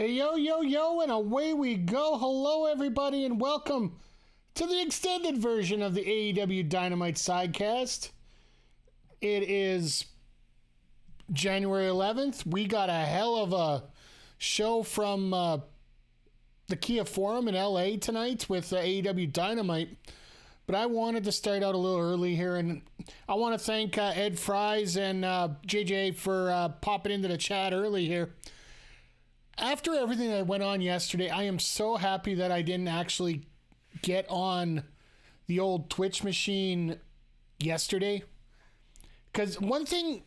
Hey, yo, and away we go. Hello, everybody, and welcome to the extended version of the AEW Dynamite Sidecast. It is January 11th. We got a hell of a show from the Kia Forum in LA tonight with AEW Dynamite. But I wanted to start out a little early here, and I want to thank Ed Fries and JJ for popping into the chat early here. After everything that went on yesterday, I am so happy that I didn't actually get on the old Twitch machine yesterday. Because one thing,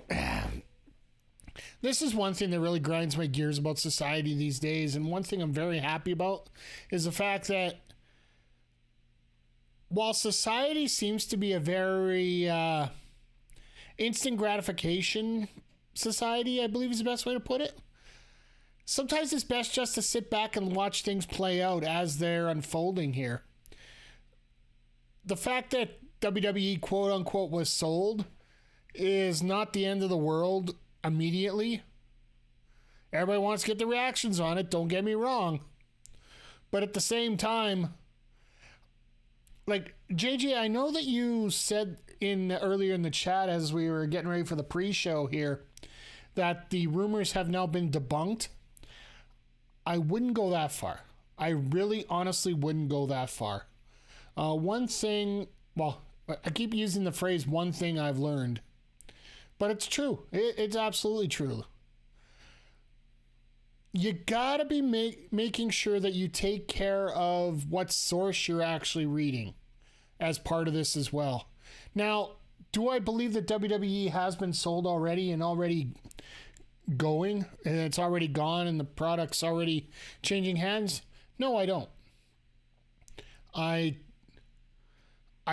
this is one thing that really grinds my gears about society these days, and one thing I'm very happy about is the fact that while society seems to be a very instant gratification society, I believe is the best way to put it, sometimes it's best just to sit back and watch things play out as they're unfolding here. The fact that WWE quote unquote was sold is not the end of the world immediately. Everybody wants to get the reactions on it, don't get me wrong. But at the same time, like, JJ, I know that you said earlier in the chat as we were getting ready for the pre-show here that the rumors have now been debunked. I wouldn't go that far. I really honestly wouldn't go that far. One thing, well, I keep using the phrase one thing I've learned, but it's true. It's absolutely true. You gotta be making sure that you take care of what source you're actually reading as part of this as well. Now, do I believe that WWE has been sold already and already going and it's already gone and the product's already changing hands? No, I don't. I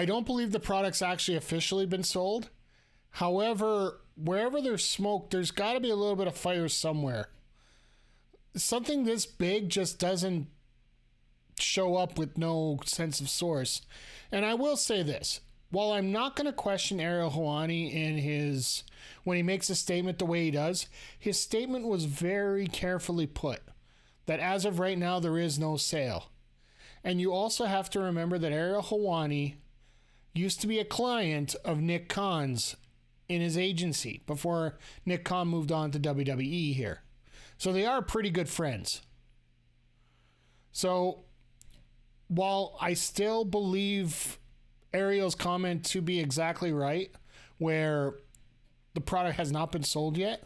don't believe the product's actually officially been sold. However, wherever there's smoke, there's got to be a little bit of fire somewhere. Something this big just doesn't show up with no sense of source. And I will say this. While I'm not going to question Ariel Helwani when he makes a statement the way he does, his statement was very carefully put. That as of right now, there is no sale. And you also have to remember that Ariel Helwani used to be a client of Nick Khan's in his agency before Nick Khan moved on to WWE here. So they are pretty good friends. So while I still believe Ariel's comment to be exactly right, where the product has not been sold yet,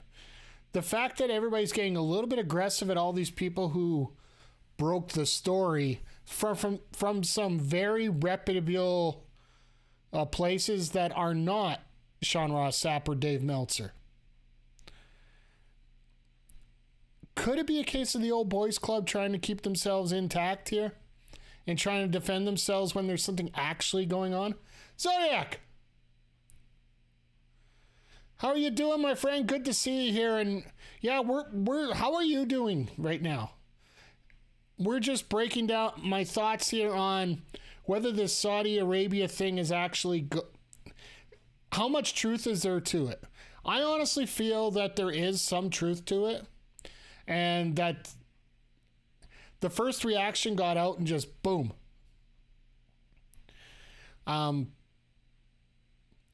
the fact that everybody's getting a little bit aggressive at all these people who broke the story from some very reputable places that are not Sean Ross Sapp or Dave Meltzer. Could it be a case of the old boys club trying to keep themselves intact here and trying to defend themselves when there's something actually going on? Zodiac, how are you doing, my friend? Good to see you here. And yeah, we're how are you doing right now? We're just breaking down my thoughts here on whether this Saudi Arabia thing is actually how much truth is there to it? I honestly feel that there is some truth to it, and that the first reaction got out and just boom.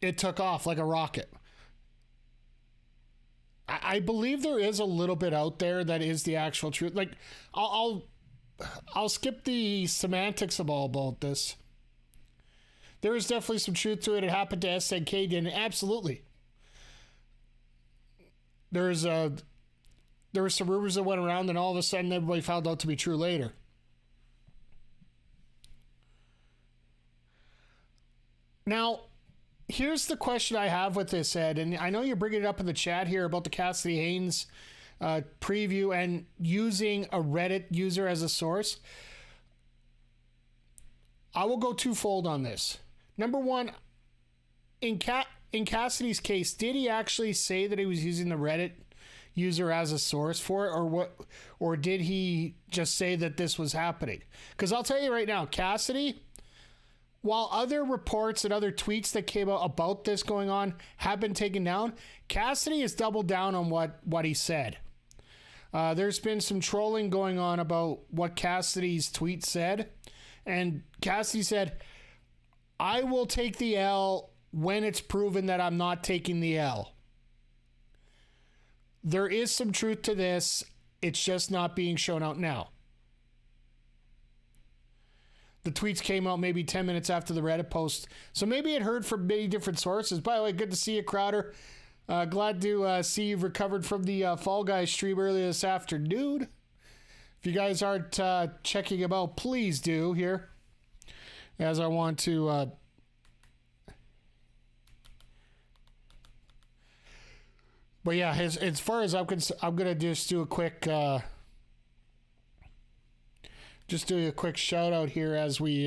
It took off like a rocket. I believe there is a little bit out there that is the actual truth. Like, I'll skip the semantics of all about this. There is definitely some truth to it. It happened to SNK, didn't it? Absolutely. There were some rumors that went around, and all of a sudden everybody found out to be true later. Now, here's the question I have with this, Ed, and I know you're bringing it up in the chat here about the Cassidy Haynes preview and using a Reddit user as a source. I will go twofold on this. Number one, in Cassidy's case, did he actually say that he was using the Reddit user as a source for it, or did he just say that this was happening? Because I'll tell you right now, Cassidy, while other reports and other tweets that came out about this going on have been taken down, Cassidy has doubled down on what he said. There's been some trolling going on about what Cassidy's tweet said. And Cassidy said, I will take the L when it's proven that I'm not taking the L. There is some truth to this. It's just not being shown out now. The tweets came out maybe 10 minutes after the Reddit post. So maybe it heard from many different sources. By the way, good to see you, Crowder. Glad to see you've recovered from the Fall Guys stream earlier this afternoon. If you guys aren't checking them out, please do here. As I want to... But yeah, as far as I'm concerned, I'm going to just do a quick... just do a quick shout out here as we...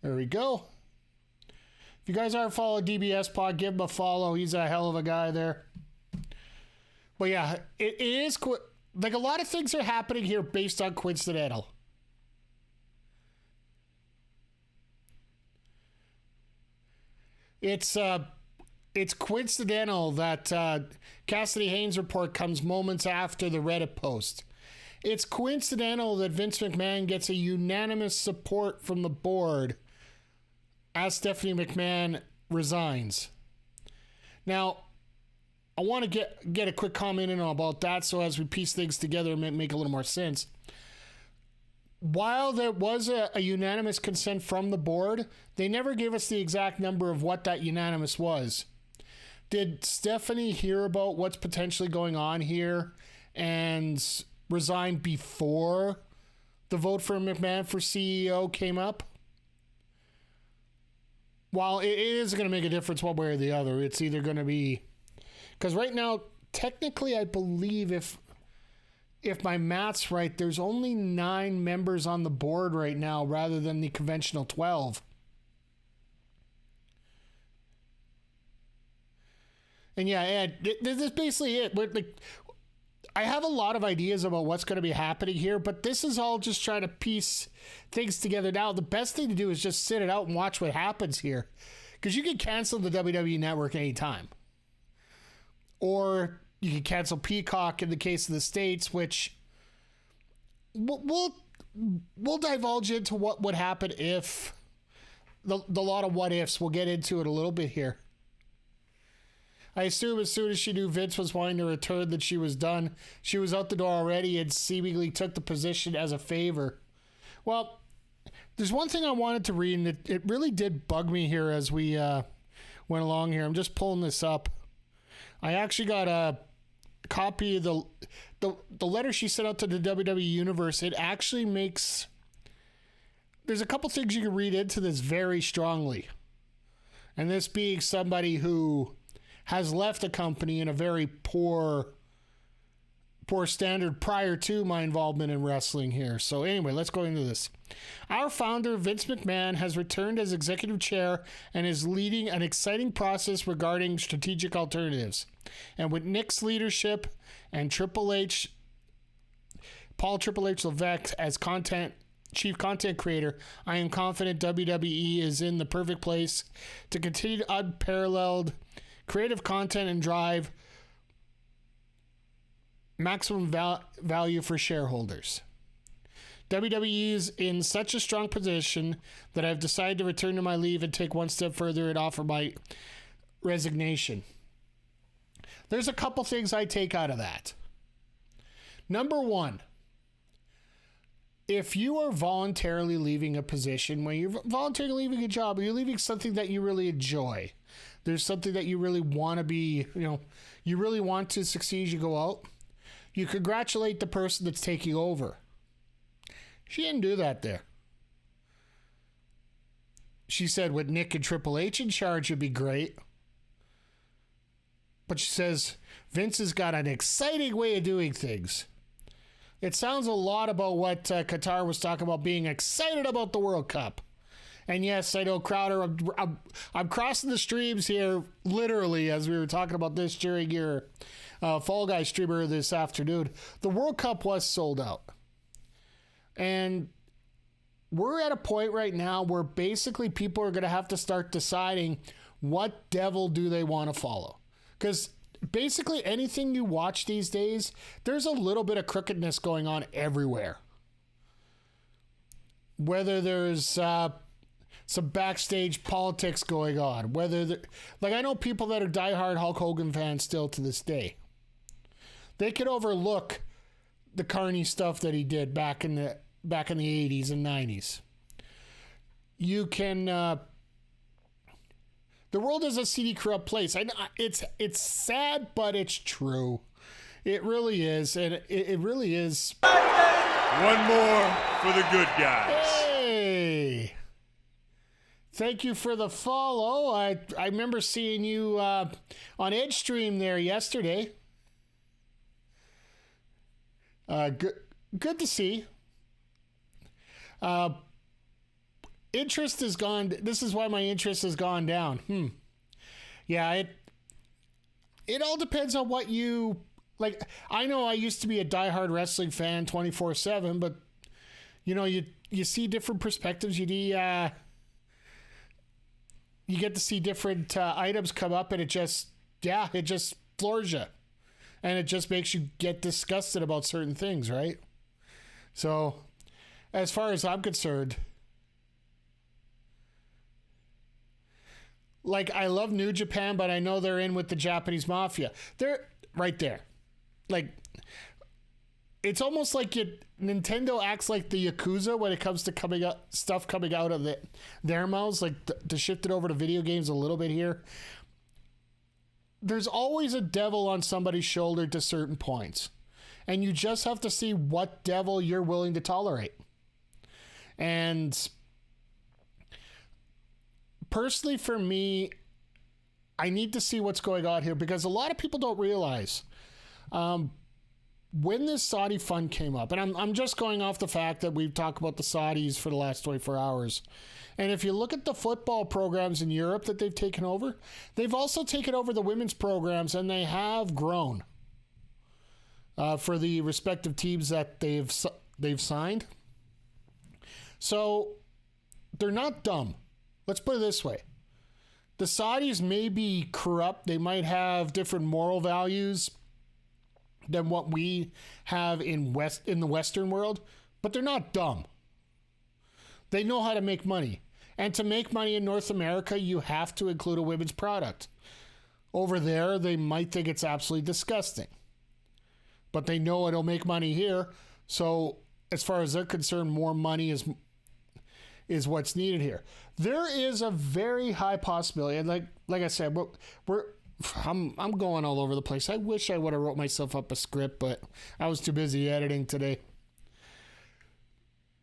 There we go. If you guys aren't following DBS Pod, give him a follow. He's a hell of a guy there. But yeah, it is... Like, a lot of things are happening here based on coincidental. It's coincidental that Cassidy Haynes' report comes moments after the Reddit post. It's coincidental that Vince McMahon gets a unanimous support from the board as Stephanie McMahon resigns. Now, I want to get a quick comment in about that, so as we piece things together, it may make a little more sense. While there was a unanimous consent from the board, they never gave us the exact number of what that unanimous was. Did Stephanie hear about what's potentially going on here and resign before the vote for McMahon for CEO came up? While it is going to make a difference one way or the other, it's either going to be... Because right now, technically, I believe if my math's right, there's only 9 members on the board right now rather than the conventional 12. And yeah, Ed, this is basically it. Like, I have a lot of ideas about what's going to be happening here, but this is all just trying to piece things together now. The best thing to do is just sit it out and watch what happens here. Because you can cancel the WWE Network anytime. Or you can cancel Peacock in the case of the States, which we'll divulge into what would happen if the lot of what ifs. We'll get into it a little bit here. I assume as soon as she knew Vince was wanting to return that she was done. She was out the door already and seemingly took the position as a favor. Well, there's one thing I wanted to read, and it really did bug me here as we went along here. I'm just pulling this up. I actually got a copy of the letter she sent out to the WWE Universe. It actually makes... There's a couple things you can read into this very strongly. And this being somebody who has left a company in a very poor standard prior to my involvement in wrestling here. So anyway, let's go into this. Our founder, Vince McMahon, has returned as executive chair and is leading an exciting process regarding strategic alternatives. And with Nick's leadership and Paul Triple H Levesque as chief content creator, I am confident WWE is in the perfect place to continue unparalleled creative content and drive maximum value for shareholders. WWE is in such a strong position that I've decided to return to my leave and take one step further and offer my resignation. There's a couple things I take out of that. Number one, if you are voluntarily leaving a position, when you're voluntarily leaving a job, you're leaving something that you really enjoy. There's something that you really want to be, you really want to succeed as you go out. You congratulate the person that's taking over. She didn't do that there. She said with Nick and Triple H in charge would be great. But she says Vince has got an exciting way of doing things. It sounds a lot about what Qatar was talking about, being excited about the World Cup. And yes, I know, Crowder, I'm crossing the streams here, literally, as we were talking about this during your Fall Guys streamer this afternoon. The World Cup was sold out. And we're at a point right now where basically people are going to have to start deciding what devil do they want to follow. Because basically anything you watch these days, there's a little bit of crookedness going on everywhere. Whether there's some backstage politics going on, like I know people that are diehard Hulk Hogan fans still to this day. They could overlook the carny stuff that he did back in the 80s and 90s. You can the world is a seedy, corrupt place. I know it's sad, but it's true. It really is, and it really is. One more for the good guys. Hey, thank you for the follow. I remember seeing you on Edge Stream there yesterday. Good to see. Interest is gone. This is why my interest has gone down. Yeah, it all depends on what you like. I know I used to be a diehard wrestling fan 24/7, but you know, you see different perspectives. You get to see different items come up, and it just floors you, and it just makes you get disgusted about certain things, right? So, as far as I'm concerned, like, I love New Japan, but I know they're in with the Japanese mafia. They're right there. Like, it's almost like Nintendo acts like the Yakuza when it comes to stuff coming out of their mouths, like to shift it over to video games a little bit here. There's always a devil on somebody's shoulder to certain points. And you just have to see what devil you're willing to tolerate. And personally, for me, I need to see what's going on here, because a lot of people don't realize when this Saudi fund came up, and I'm just going off the fact that we've talked about the Saudis for the last 24 hours. And if you look at the football programs in Europe that they've taken over, they've also taken over the women's programs, and they have grown for the respective teams that they've signed. So they're not dumb. Let's put it this way. The Saudis may be corrupt. They might have different moral values than what we have in the Western world, but they're not dumb. They know how to make money. And to make money in North America, you have to include a women's product. Over there, they might think it's absolutely disgusting. But they know it'll make money here. So as far as they're concerned, more money is what's needed here. There is a very high possibility, and like I said, I'm going all over the place. I wish I would have wrote myself up a script, but I was too busy editing today.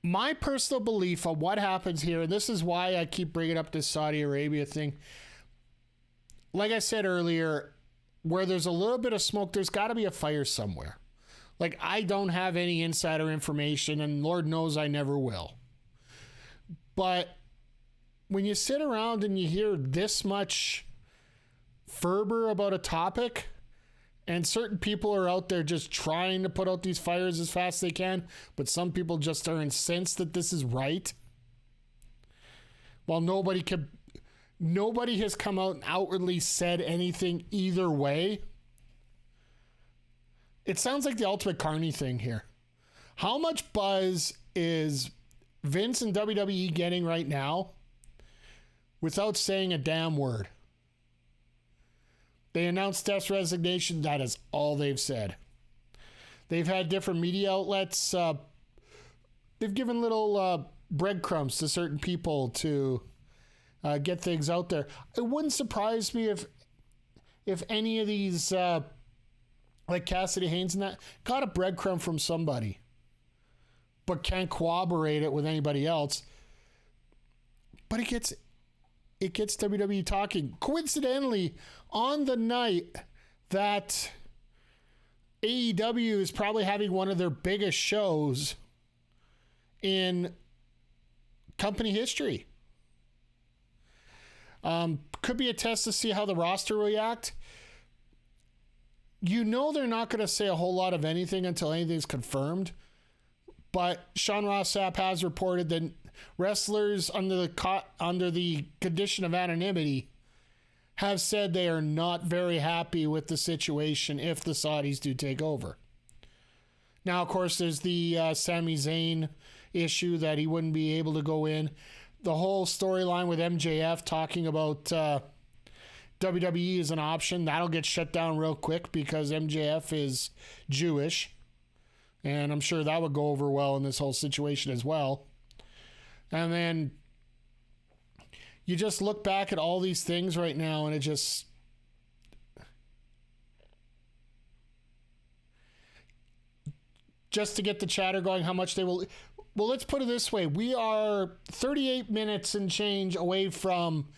My personal belief on what happens here, and this is why I keep bringing up this Saudi Arabia thing. Like I said earlier, where there's a little bit of smoke, there's got to be a fire somewhere. Like, I don't have any insider information, and Lord knows I never will. But when you sit around and you hear this much fervor about a topic, and certain people are out there just trying to put out these fires as fast as they can, but some people just are incensed that this is right, while nobody has come out and outwardly said anything either way. It sounds like the ultimate carny thing here. How much buzz is Vince and WWE getting right now without saying a damn word? They announced Steph's resignation. That is all they've said. They've had different media outlets. They've given little breadcrumbs to certain people to get things out there. It wouldn't surprise me if any of these, like Cassidy Haynes and that, got a breadcrumb from somebody, but can't corroborate it with anybody else. But it gets WWE talking. Coincidentally, on the night that AEW is probably having one of their biggest shows in company history. Could be a test to see how the roster react. You know they're not going to say a whole lot of anything until anything's confirmed. But Sean Ross Sapp has reported that wrestlers under the condition of anonymity have said they are not very happy with the situation if the Saudis do take over. Now, of course, there's the Sami Zayn issue that he wouldn't be able to go in. The whole storyline with MJF talking about WWE is an option. That'll get shut down real quick because MJF is Jewish. And I'm sure that would go over well in this whole situation as well. And then you just look back at all these things right now and it just... Just to get the chatter going, how much they will... Well, let's put it this way. We are 38 minutes and change away from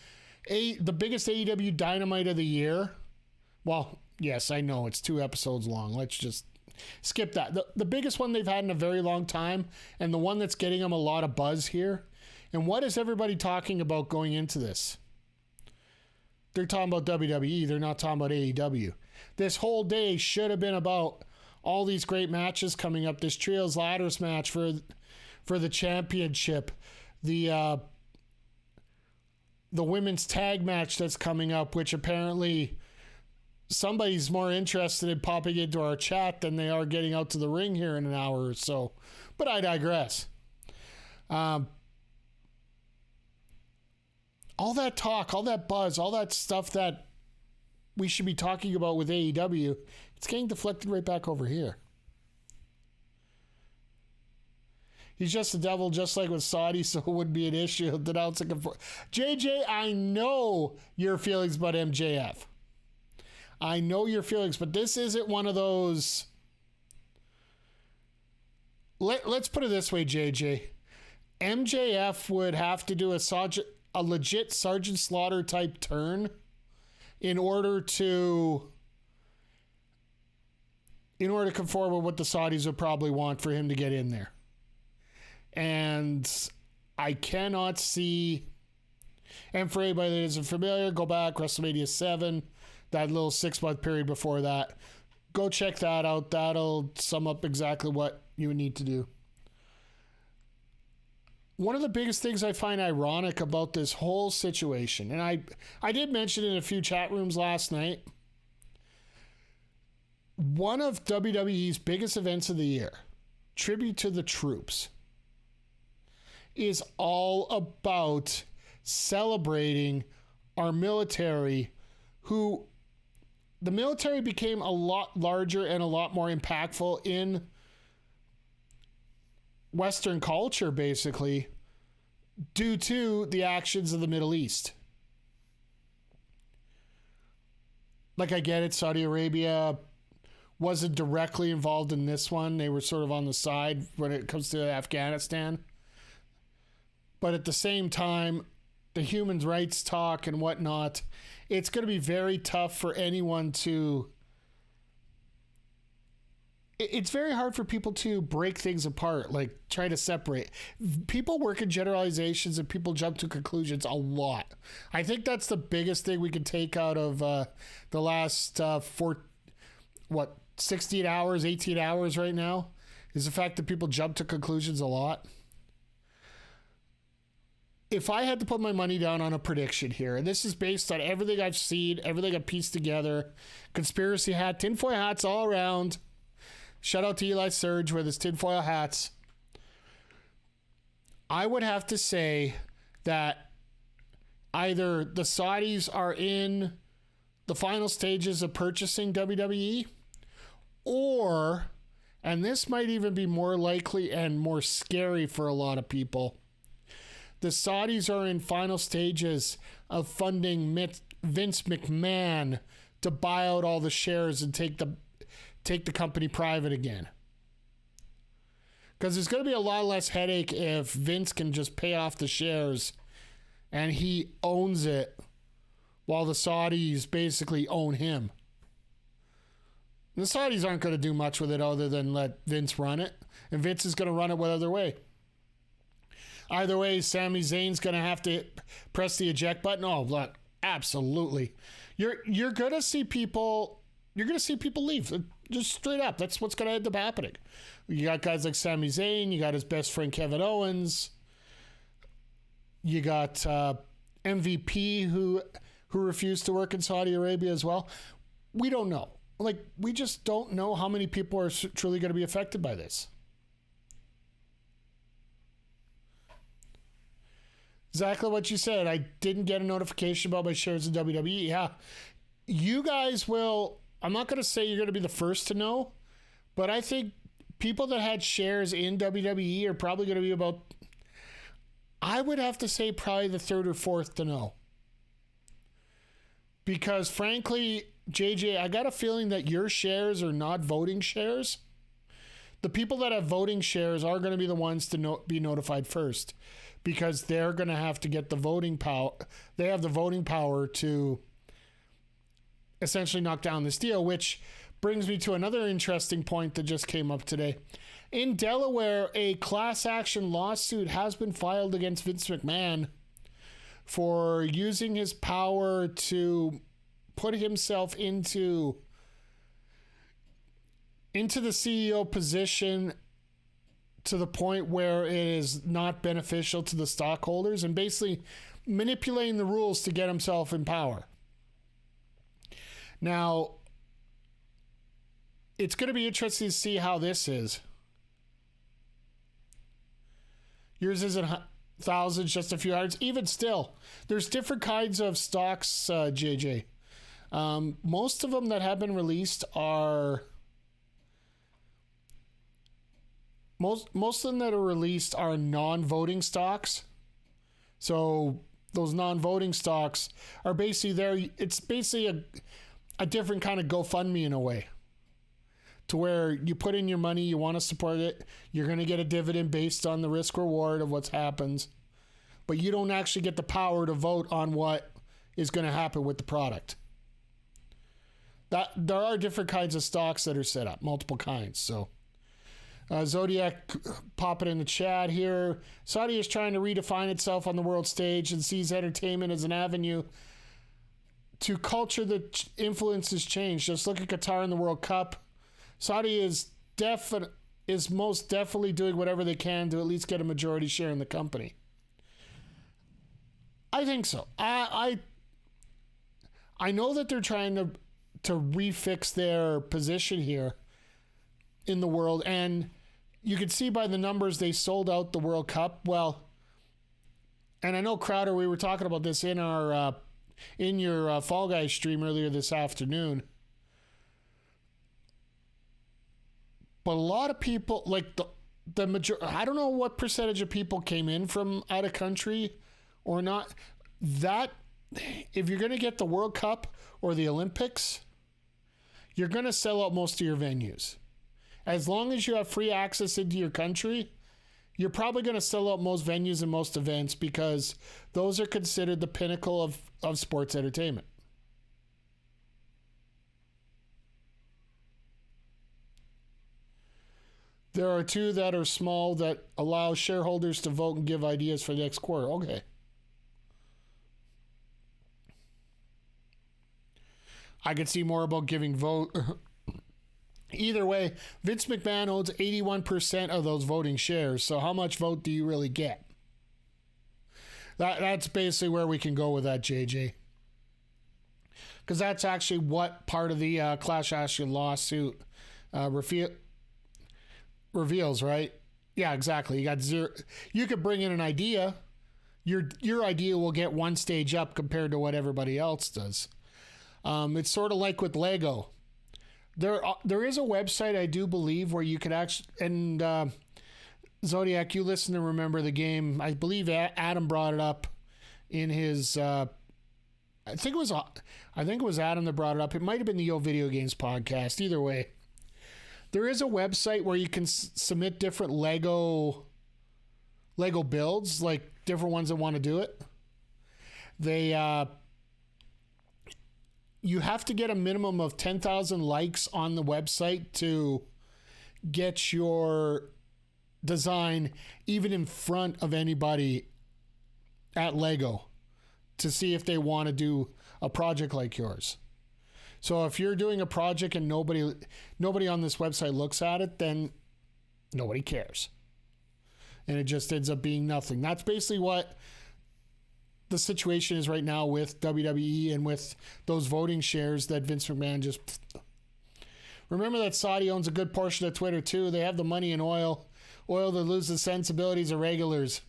the biggest AEW Dynamite of the year. Well, yes, I know it's 2 episodes long. Let's just skip that. The biggest one they've had in a very long time, and the one that's getting them a lot of buzz here. And what is everybody talking about going into this? They're talking about WWE. They're not talking about AEW. This whole day should have been about all these great matches coming up. This Trios Ladders match for the championship. The women's tag match that's coming up, which apparently somebody's more interested in popping into our chat than they are getting out to the ring here in an hour or so. But I digress. All that talk, all that buzz, all that stuff that we should be talking about with AEW, it's getting deflected right back over here. He's just the devil, just like with Saudi, so it wouldn't be an issue. Denouncing him for JJ. I know your feelings about MJF. I know your feelings, but this isn't one of those. Let's put it this way, JJ. MJF would have to do a legit Sergeant Slaughter type turn in order to conform with what the Saudis would probably want for him to get in there. And I cannot see, and for anybody that isn't familiar, go back, WrestleMania 7, that little 6-month period before that. Go check that out. That'll sum up exactly what you would need to do. One of the biggest things I find ironic about this whole situation, and I did mention in a few chat rooms last night, one of WWE's biggest events of the year, Tribute to the Troops, is all about celebrating our military, who the military became a lot larger and a lot more impactful in Western culture, basically, due to the actions of the Middle East. Like, I get it, Saudi Arabia wasn't directly involved in this one. They were sort of on the side when it comes to Afghanistan. But at the same time, the human rights talk and whatnot, it's going to be very tough for anyone to... It's very hard for people to break things apart, like try to separate. People work in generalizations and people jump to conclusions a lot. I think that's the biggest thing we can take out of the last 16 hours, 18 hours right now, is the fact that people jump to conclusions a lot. If I had to put my money down on a prediction here, and this is based on everything I've seen, everything I've pieced together, conspiracy hat, tinfoil hats all around. Shout out to Eli Surge with his tinfoil hats. I would have to say that either the Saudis are in the final stages of purchasing WWE, or, and this might even be more likely and more scary for a lot of people, the Saudis are in final stages of funding Vince McMahon to buy out all the shares and take the company private again. Because there's going to be a lot less headache if Vince can just pay off the shares and he owns it while the Saudis basically own him. The Saudis aren't going to do much with it other than let Vince run it. And Vince is going to run it whatever way. Either way, Sami Zayn's going to have to press the eject button. Oh, look, absolutely. You're going to see people leave. Just straight up. That's what's going to end up happening. You got guys like Sami Zayn. You got his best friend Kevin Owens. You got MVP who refused to work in Saudi Arabia as well. We don't know. Like, we just don't know how many people are truly going to be affected by this. Exactly what you said. I didn't get a notification about my shares in WWE. Yeah. You guys will, I'm not going to say you're going to be the first to know, but I think people that had shares in WWE are probably going to be about, I would have to say probably the third or fourth to know. Because frankly, JJ, I got a feeling that your shares are not voting shares. The people that have voting shares are going to be the ones to be notified first, because they're going to have to get the voting power. They have the voting power to essentially knock down this deal, which brings me to another interesting point that just came up today. In Delaware, a class action lawsuit has been filed against Vince McMahon for using his power to put himself into the CEO position to the point where it is not beneficial to the stockholders, and basically manipulating the rules to get himself in power. Now, it's going to be interesting to see how this is. Yours isn't thousands, just a few hundreds. Even still, there's different kinds of stocks, JJ. Most of them that have been released are... Most of them that are released are non-voting stocks. So those non-voting stocks are basically there. It's basically a different kind of GoFundMe in a way, to where you put in your money, you want to support it, you're going to get a dividend based on the risk reward of what's happened, but you don't actually get the power to vote on what is going to happen with the product. That there are different kinds of stocks that are set up, multiple kinds. So Zodiac popping in the chat here. Saudi is trying to redefine itself on the world stage and sees entertainment as an avenue to culture that influences change. Just look at Qatar in the World Cup. Saudi is most definitely doing whatever they can to at least get a majority share in the company. I think so. I know that they're trying to refix their position here in the world, and you can see by the numbers they sold out the World Cup. Well, and I know Crowder, we were talking about this in our in your Fall Guys stream earlier this afternoon. But a lot of people, like the majority, I don't know what percentage of people came in from out of country or not. That, if you're going to get the World Cup or the Olympics, you're going to sell out most of your venues. As long as you have free access into your country, you're probably going to sell out most venues and most events, because those are considered the pinnacle of sports entertainment. There are two that are small that allow shareholders to vote and give ideas for the next quarter. Okay. I could see more about giving vote. Either way, Vince McMahon owns 81% of those voting shares. So how much vote do you really get? That's basically where we can go with that, JJ. Because that's actually what part of the class action lawsuit reveals, right? Yeah, exactly. You got zero. You could bring in an idea. Your idea will get one stage up compared to what everybody else does. It's sort of like with Lego. There is a website, I do believe, where you could actually, and Zodiac, you listen to Remember the Game. I believe Adam brought it up in his. I think it was Adam that brought it up. It might have been the Yo Video Games podcast. Either way, there is a website where you can submit different Lego builds, like different ones that want to do it. You have to get a minimum of 10,000 likes on the website to get your design even in front of anybody at Lego to see if they want to do a project like yours. So if you're doing a project and nobody on this website looks at it, then nobody cares. And it just ends up being nothing. That's basically what the situation is right now with WWE and with those voting shares that Vince McMahon just... Remember that Saudi owns a good portion of Twitter too. They have the money and oil that lose the sensibilities of regulators.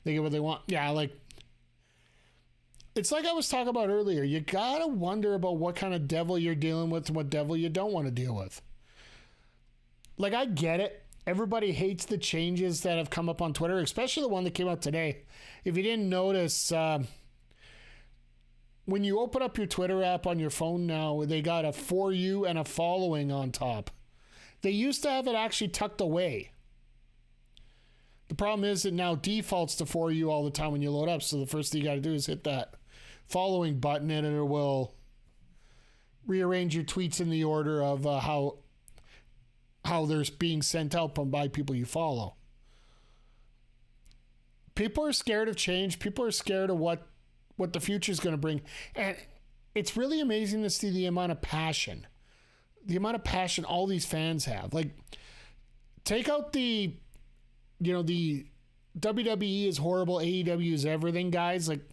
They get what they want. Yeah, like... It's like I was talking about earlier. You gotta wonder about what kind of devil you're dealing with and what devil you don't want to deal with. Like, I get it. Everybody hates the changes that have come up on Twitter, especially the one that came out today. If you didn't notice, when you open up your Twitter app on your phone now, they got a For You and a Following on top. They used to have it actually tucked away. The problem is it now defaults to For You all the time when you load up. So the first thing you got to do is hit that following button and it will rearrange your tweets in the order of how they're being sent out by people you follow. People are scared of change. People are scared of what the future is going to bring. And it's really amazing to see the amount of passion all these fans have. Like, take out the WWE is horrible, AEW is everything, guys. Like,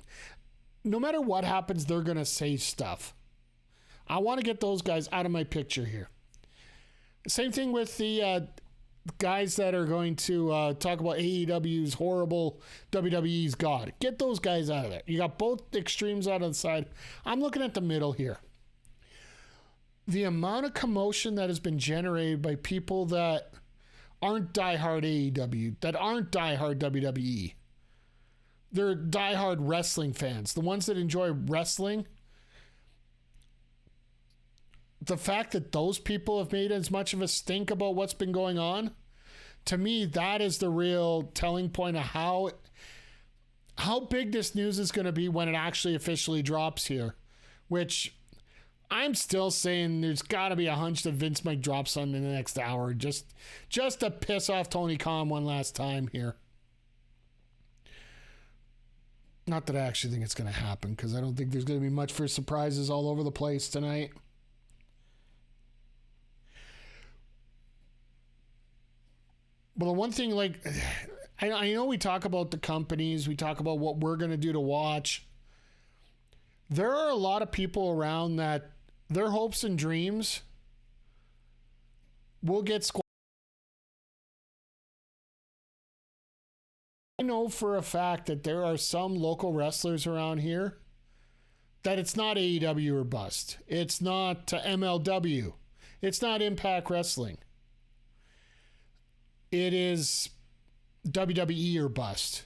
no matter what happens, they're going to say stuff. I want to get those guys out of my picture here. Same thing with the guys that are going to talk about AEW's horrible, WWE's God. Get those guys out of there. You got both extremes out of the side. I'm looking at the middle here. The amount of commotion that has been generated by people that aren't diehard AEW, that aren't diehard WWE. They're diehard wrestling fans. The ones that enjoy wrestling. The fact that those people have made as much of a stink about what's been going on, to me, that is the real telling point of how big this news is going to be when it actually officially drops here. Which I'm still saying there's got to be a hunch that Vince might drop something in the next hour just to piss off Tony Khan one last time here. Not that I actually think it's going to happen, because I don't think there's going to be much for surprises all over the place tonight. But the one thing, like, I know we talk about the companies, we talk about what we're going to do to watch. There are a lot of people around that their hopes and dreams will get squashed. I know for a fact that there are some local wrestlers around here that it's not AEW or bust. It's not MLW. It's not Impact Wrestling. It is WWE or bust.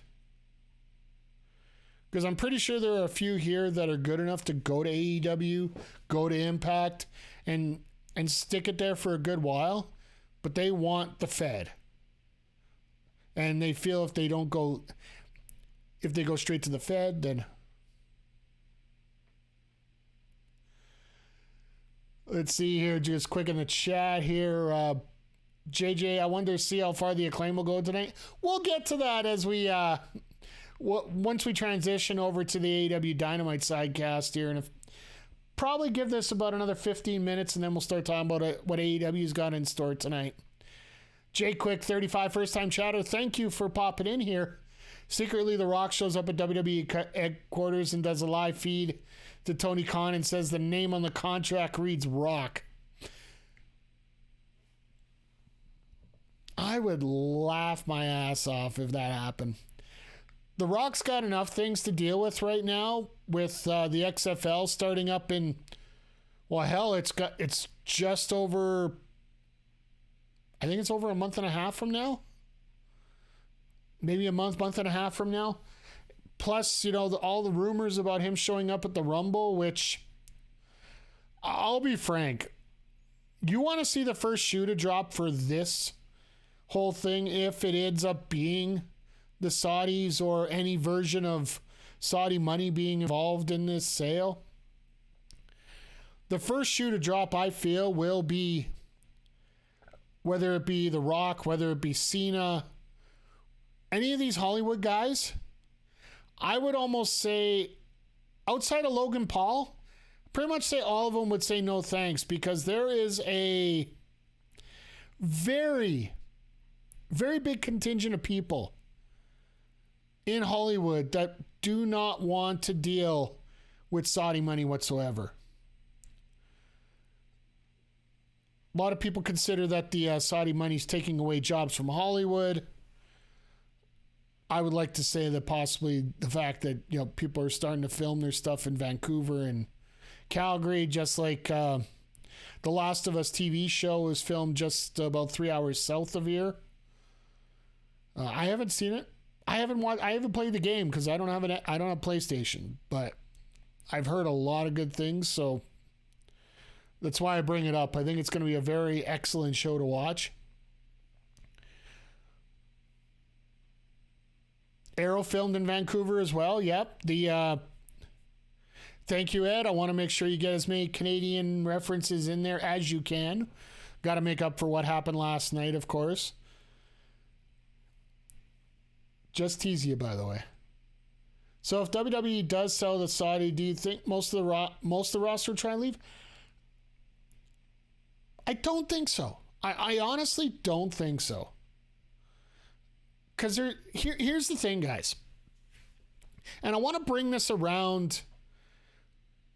Because I'm pretty sure there are a few here that are good enough to go to AEW, go to Impact, and stick it there for a good while. But they want the Fed. And they feel if they go straight to the Fed, then... Let's see here, just quick in the chat here. JJ, I wonder see how far the Acclaim will go tonight. We'll get to that as we... once we transition over to the AEW Dynamite Sidecast here, and probably give this about another 15 minutes, and then we'll start talking about what AEW's got in store tonight. Jay Quick, 35, first-time chatter, thank you for popping in here. Secretly, The Rock shows up at WWE headquarters and does a live feed to Tony Khan and says the name on the contract reads Rock. I would laugh my ass off if that happened. The Rock's got enough things to deal with right now with the XFL starting up in, well, hell, it's just over, I think it's over a month and a half from now. Maybe a month and a half from now. Plus, all the rumors about him showing up at the Rumble, which, I'll be frank, you want to see the first shoe to drop for this whole thing if it ends up being the Saudis or any version of Saudi money being involved in this sale. The first shoe to drop, I feel, will be, whether it be The Rock, whether it be Cena, any of these Hollywood guys, I would almost say, outside of Logan Paul, pretty much say all of them would say no thanks, because there is a very, very big contingent of people in Hollywood that do not want to deal with Saudi money whatsoever. A lot of people consider that the Saudi money is taking away jobs from Hollywood. I would like to say that possibly the fact that, you know, people are starting to film their stuff in Vancouver and Calgary, just like the Last of Us TV show was filmed just about 3 hours south of here. I haven't seen it. I haven't played the game because I don't have PlayStation, but I've heard a lot of good things, so that's why I bring it up. I think it's going to be a very excellent show to watch. Arrow filmed in Vancouver as well. Yep. Thank you, Ed. I want to make sure you get as many Canadian references in there as you can. Got to make up for what happened last night, of course. Just tease you, by the way. So if WWE does sell to Saudi, do you think most of the roster will try and leave? I don't think so. I honestly don't think so. Because here's the thing, guys. And I want to bring this around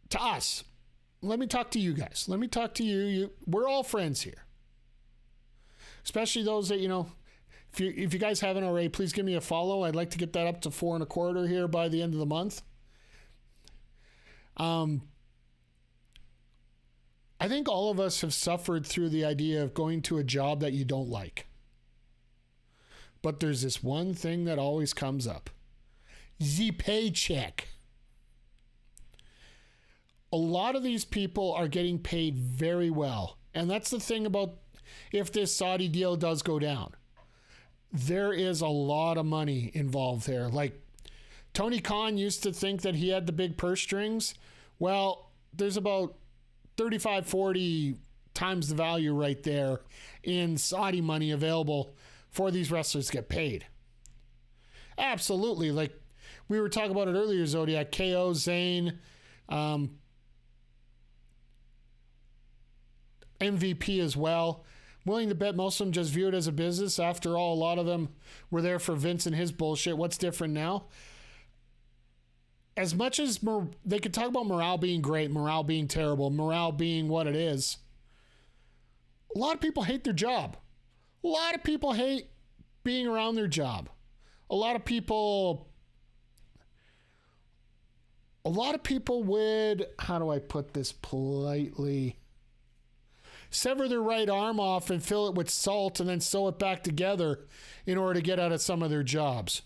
to us. Let me talk to you guys. Let me talk to you. We're all friends here. Especially those that, you know, if you guys haven't already, please give me a follow. I'd like to get that up to 4.25 here by the end of the month. I think all of us have suffered through the idea of going to a job that you don't like. But there's this one thing that always comes up. The paycheck. A lot of these people are getting paid very well. And that's the thing about if this Saudi deal does go down. There is a lot of money involved there. Like, Tony Khan used to think that he had the big purse strings. Well, there's about 35, 40 times the value right there in Saudi money available for these wrestlers to get paid. Absolutely. Like, we were talking about it earlier, Zodiac, KO, Zayn, MVP as well. Willing to bet most of them just view it as a business. After all, a lot of them were there for Vince and his bullshit. What's different now? As much as they could talk about morale being great, morale being terrible, morale being what it is, a lot of people hate their job. A lot of people hate being around their job. A lot of people would, how do I put this politely, sever their right arm off and fill it with salt and then sew it back together in order to get out of some of their jobs.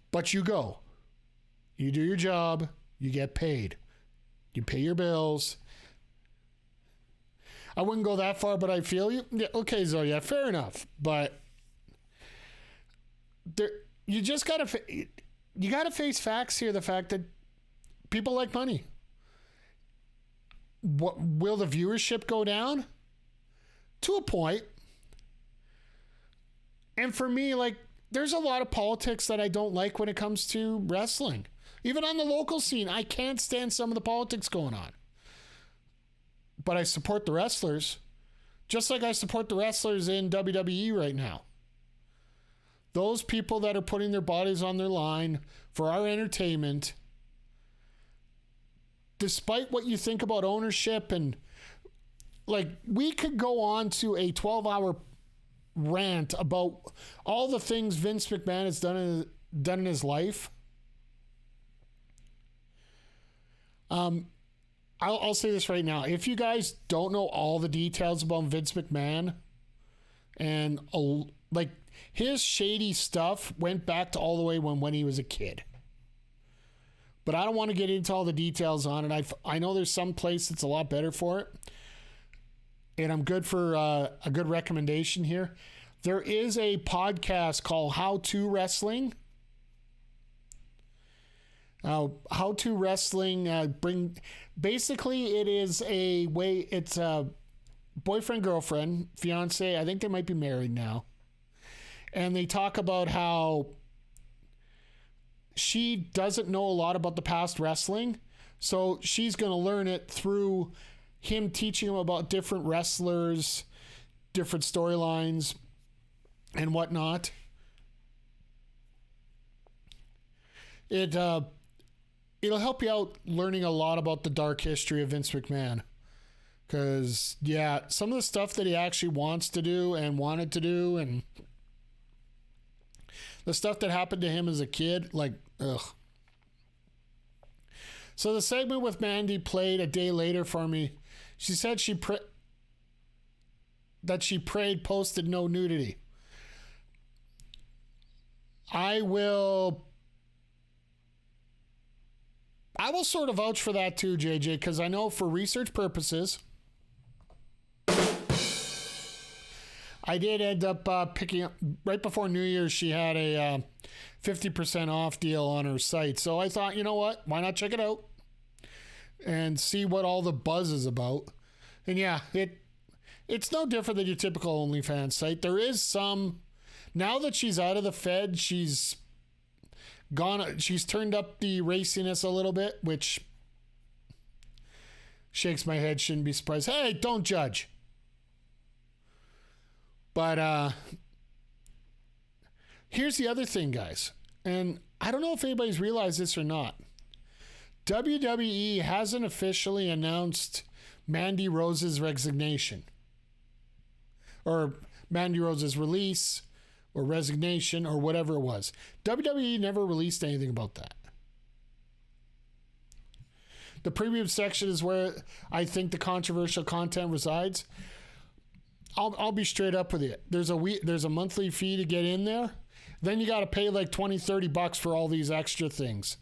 But you go. You do your job. You get paid. You pay your bills. I wouldn't go that far, but I feel you. Yeah, okay, Zoe, yeah, fair enough. But you just got to face facts here, the fact that people like money. What, will the viewership go down? To a point. And for me, like, there's a lot of politics that I don't like when it comes to wrestling. Even on the local scene, I can't stand some of the politics going on. But I support the wrestlers, just like I support the wrestlers in WWE right now. Those people that are putting their bodies on their line for our entertainment, despite what you think about ownership, and like, we could go on to a 12-hour rant about all the things Vince McMahon has done in his life. I'll say this right now. If you guys don't know all the details about Vince McMahon, and like, his shady stuff went back to all the way when he was a kid. But I don't want to get into all the details on it. I know there's some place that's a lot better for it. And I'm good for a good recommendation here. There is a podcast called How to Wrestling. How to Wrestling basically it is a way, it's a boyfriend, girlfriend, fiance. I think they might be married now. And they talk about how she doesn't know a lot about the past wrestling, so she's going to learn it through him teaching him about different wrestlers, different storylines, and whatnot. It'll help you out learning a lot about the dark history of Vince McMahon. Because, yeah, some of the stuff that he actually wants to do and wanted to do, and the stuff that happened to him as a kid, like, ugh. So the segment with Mandy played a day later for me. She said that she prayed, posted no nudity. I will sort of vouch for that too, JJ, because I know for research purposes, I did end up picking up, right before New Year's, she had a 50% off deal on her site. So I thought, you know what? Why not check it out and see what all the buzz is about? And yeah, it's no different than your typical OnlyFans site. There is some, now that she's out of the Fed, she's turned up the raciness a little bit, which shakes my head, shouldn't be surprised. Hey, don't judge. But here's the other thing, guys. And I don't know if anybody's realized this or not. WWE hasn't officially announced Mandy Rose's resignation. Or Mandy Rose's release or resignation or whatever it was. WWE never released anything about that. The premium section is where I think the controversial content resides. I'll be straight up with you. There's a monthly fee to get in there. Then you got to pay like $20-$30 for all these extra things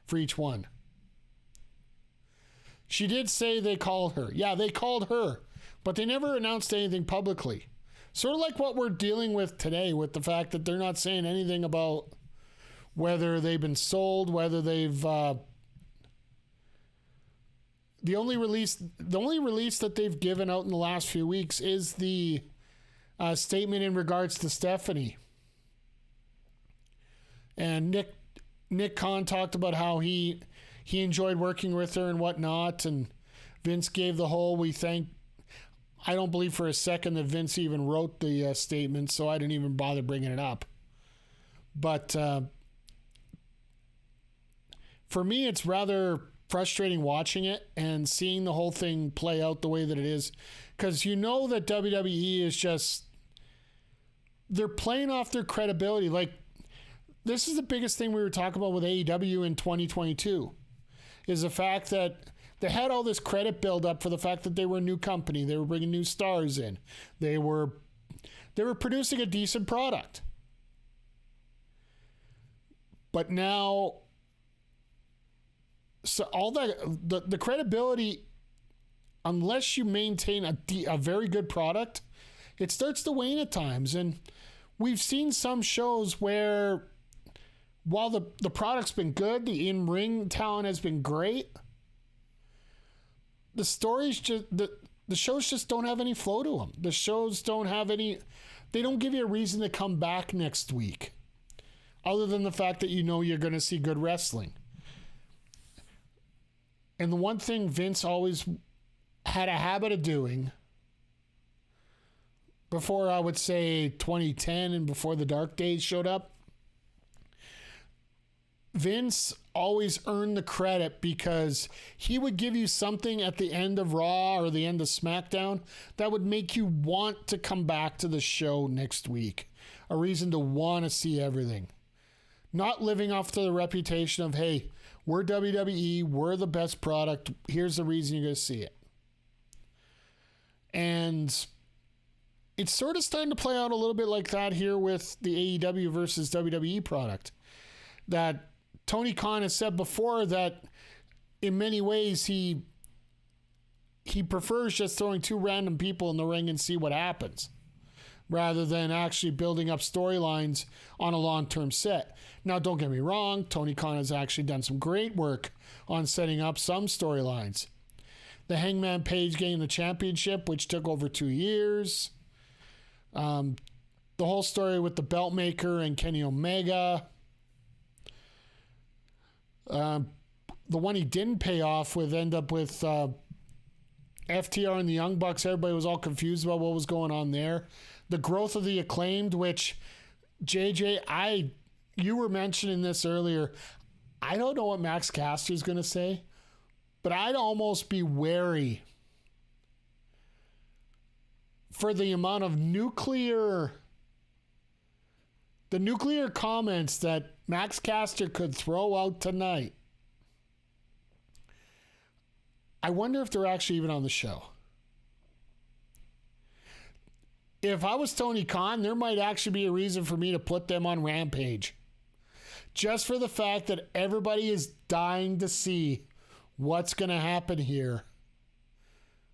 for each one. She did say they called her. Yeah, they called her, but they never announced anything publicly. Sort of like what we're dealing with today, with the fact that they're not saying anything about whether they've been sold, whether they've the only release that they've given out in the last few weeks is the statement in regards to Stephanie. And Nick Khan talked about how he enjoyed working with her and whatnot, and Vince gave the whole I don't believe for a second that Vince even wrote the statement, so I didn't even bother bringing it up. But for me, it's rather frustrating watching it and seeing the whole thing play out the way that it is, because you know that WWE is just, they're playing off their credibility. Like, this is the biggest thing we were talking about with AEW in 2022, is the fact that they had all this credit build up for the fact that they were a new company. They were bringing new stars in. They were producing a decent product. But now, so all the credibility, unless you maintain a very good product, it starts to wane at times. And we've seen some shows where, while the product's been good, the in-ring talent has been great, the stories just, the shows just don't have any flow to them. The shows don't have any, they don't give you a reason to come back next week, other than the fact that you know you're going to see good wrestling. And the one thing Vince always had a habit of doing, before I would say 2010 and before the dark days showed up, Vince always earned the credit because he would give you something at the end of Raw or the end of SmackDown that would make you want to come back to the show next week. A reason to want to see everything. Not living off to the reputation of, hey, we're WWE, we're the best product, here's the reason you're going to see it. And it's sort of starting to play out a little bit like that here with the AEW versus WWE product. That Tony Khan has said before that in many ways he prefers just throwing two random people in the ring and see what happens, rather than actually building up storylines on a long-term set. Now, don't get me wrong, Tony Khan has actually done some great work on setting up some storylines. The Hangman Page getting the championship, which took over 2 years. The whole story with the belt maker and Kenny Omega. The one he didn't pay off would end up with FTR and the Young Bucks. Everybody was all confused about what was going on there. The growth of the Acclaimed, which JJ, you were mentioning this earlier. I don't know what Max Caster's going to say, but I'd almost be wary for the amount of nuclear comments that Max Caster could throw out tonight. I wonder if they're actually even on the show. If I was Tony Khan, there might actually be a reason for me to put them on Rampage. Just for the fact that everybody is dying to see what's going to happen here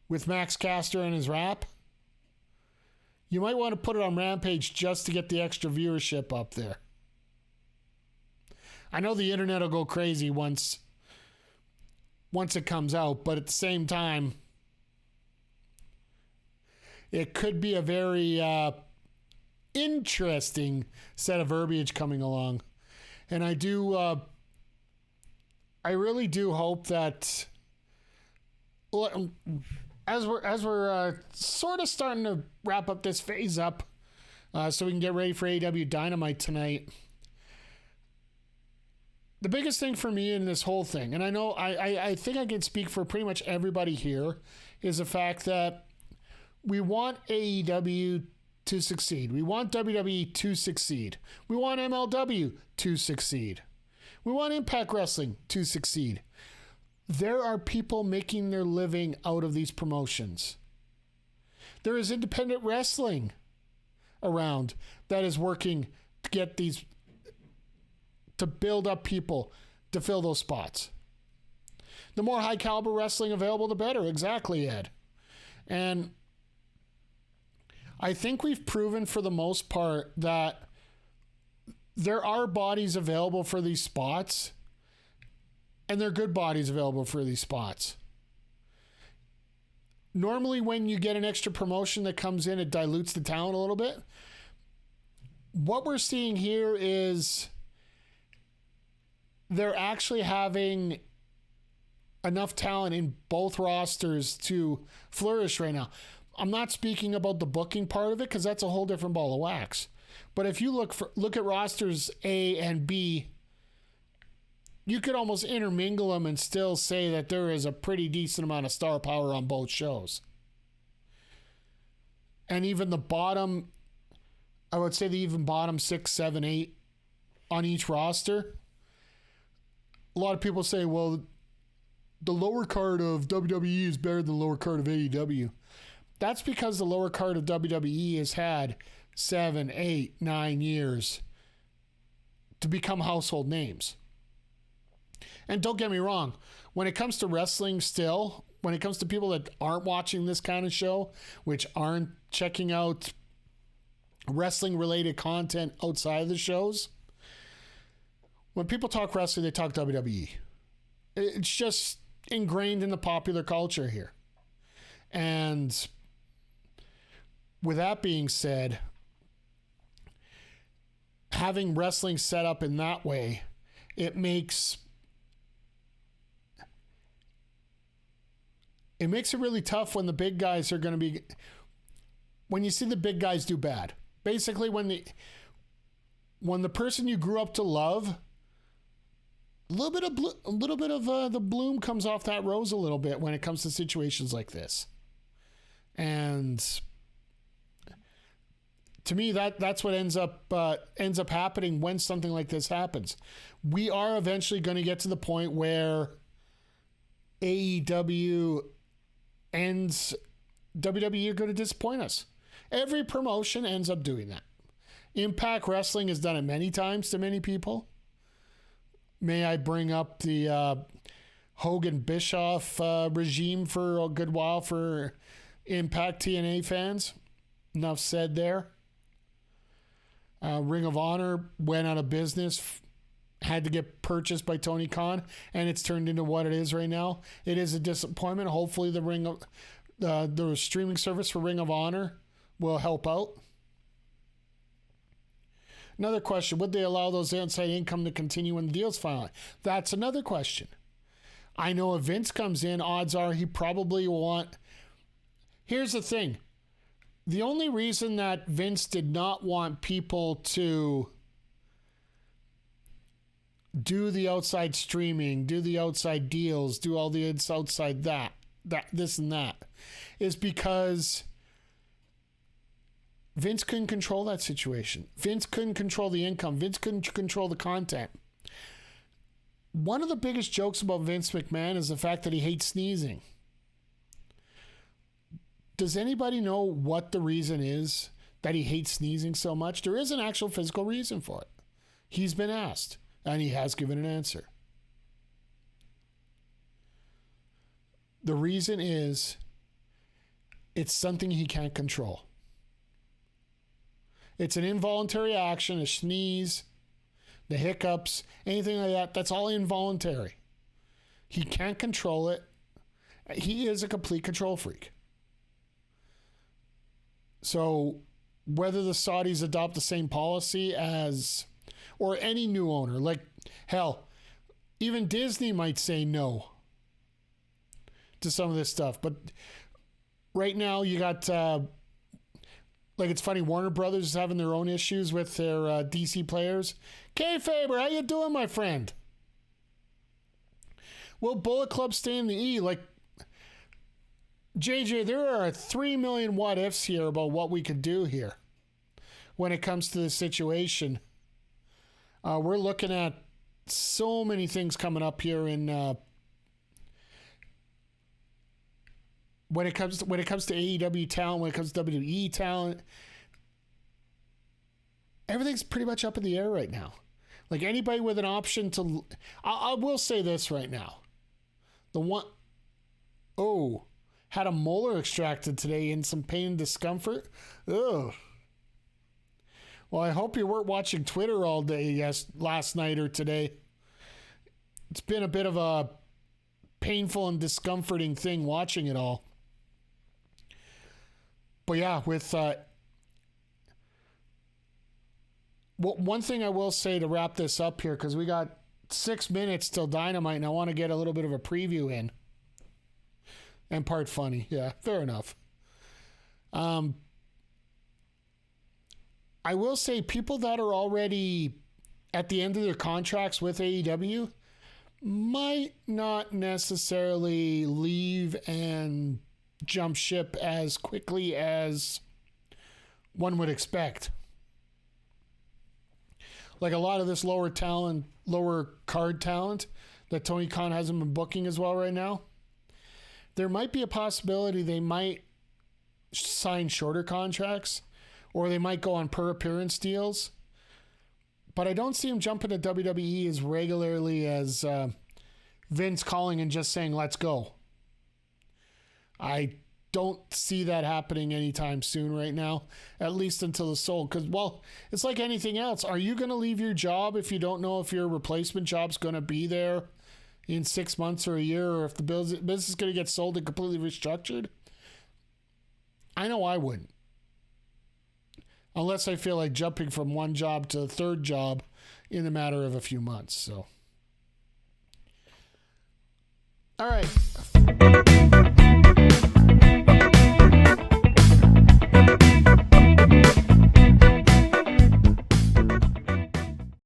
with Max Caster and his rap. You might want to put it on Rampage just to get the extra viewership up there. I know the internet will go crazy once it comes out, but at the same time, it could be a very interesting set of verbiage coming along. And I really do hope that as we're sort of starting to wrap up this phase up, so we can get ready for AEW Dynamite tonight. The biggest thing for me in this whole thing, and I know I think I can speak for pretty much everybody here, is the fact that we want AEW to succeed. We want WWE to succeed. We want MLW to succeed. We want Impact Wrestling to succeed. There are people making their living out of these promotions. There is independent wrestling around that is working to get these, to build up people to fill those spots. The more high caliber wrestling available, the better. Exactly, Ed. And I think we've proven for the most part that there are bodies available for these spots, and they're good bodies available for these spots. Normally when you get an extra promotion that comes in, it dilutes the talent a little bit. What we're seeing here is they're actually having enough talent in both rosters to flourish right now. I'm not speaking about the booking part of it because that's a whole different ball of wax. But if you look at rosters A and B, you could almost intermingle them and still say that there is a pretty decent amount of star power on both shows. And even the bottom, I would say the even bottom 6, 7, 8 on each roster. A lot of people say, well, the lower card of WWE is better than the lower card of AEW. That's because the lower card of WWE has had 7, 8, 9 years to become household names. And don't get me wrong, when it comes to wrestling still, when it comes to people that aren't watching this kind of show, which aren't checking out wrestling-related content outside of the shows, when people talk wrestling, they talk WWE. It's just ingrained in the popular culture here. And with that being said, having wrestling set up in that way, it makes it really tough when the big guys are going to be, when you see the big guys do bad. Basically, when the person you grew up to love, a little bit of the bloom comes off that rose a little bit when it comes to situations like this. And to me, that's what ends up happening when something like this happens. We are eventually going to get to the point where AEW ends, WWE are going to disappoint us. Every promotion ends up doing that. Impact Wrestling has done it many times to many people. May I bring up the Hogan Bischoff regime for a good while for Impact TNA fans? Enough said there. Ring of Honor went out of business, had to get purchased by Tony Khan, and it's turned into what it is right now. It is a disappointment. Hopefully the streaming service for Ring of Honor will help out. Another question, would they allow those outside income to continue when the deal's finalized? That's another question. I know if Vince comes in, odds are he probably will want... Here's the thing. The only reason that Vince did not want people to do the outside streaming, do the outside deals, do all the outside this and that, is because Vince couldn't control that situation. Vince couldn't control the income. Vince couldn't control the content. One of the biggest jokes about Vince McMahon is the fact that he hates sneezing. Does anybody know what the reason is that he hates sneezing so much? There is an actual physical reason for it. He's been asked, and he has given an answer. The reason is it's something he can't control. It's an involuntary action, a sneeze, the hiccups, anything like that. That's all involuntary. He can't control it. He is a complete control freak. So whether the Saudis adopt the same policy as, or any new owner, like hell, even Disney might say no to some of this stuff. But right now you got, like it's funny, Warner Brothers is having their own issues with their DC players. Kay Faber, how you doing, my friend? Will Bullet Club stay in the E? Like, JJ, there are 3 million what ifs here about what we could do here when it comes to the situation. We're looking at so many things coming up here in when it comes to AEW talent, when it comes to WWE talent. Everything's pretty much up in the air right now. Like anybody with an option to, I will say this right now. Had a molar extracted today in some pain and discomfort. Ugh. Well, I hope you weren't watching Twitter all day last night or today. It's been a bit of a painful and discomforting thing watching it all. But yeah, with one thing I will say to wrap this up here, because we got 6 minutes till Dynamite, and I want to get a little bit of a preview in. And part funny. Yeah, fair enough. I will say people that are already at the end of their contracts with AEW might not necessarily leave and jump ship as quickly as one would expect. Like a lot of this lower card talent that Tony Khan hasn't been booking as well right now, there might be a possibility they might sign shorter contracts or they might go on per appearance deals. But I don't see him jumping to WWE as regularly as Vince calling and just saying, let's go. I don't see that happening anytime soon right now, at least until the sold. Because, well, it's like anything else. Are you going to leave your job if you don't know if your replacement job's going to be there in 6 months or a year, or if the business is going to get sold and completely restructured? I know I wouldn't. Unless I feel like jumping from one job to the third job in a matter of a few months. So, all right.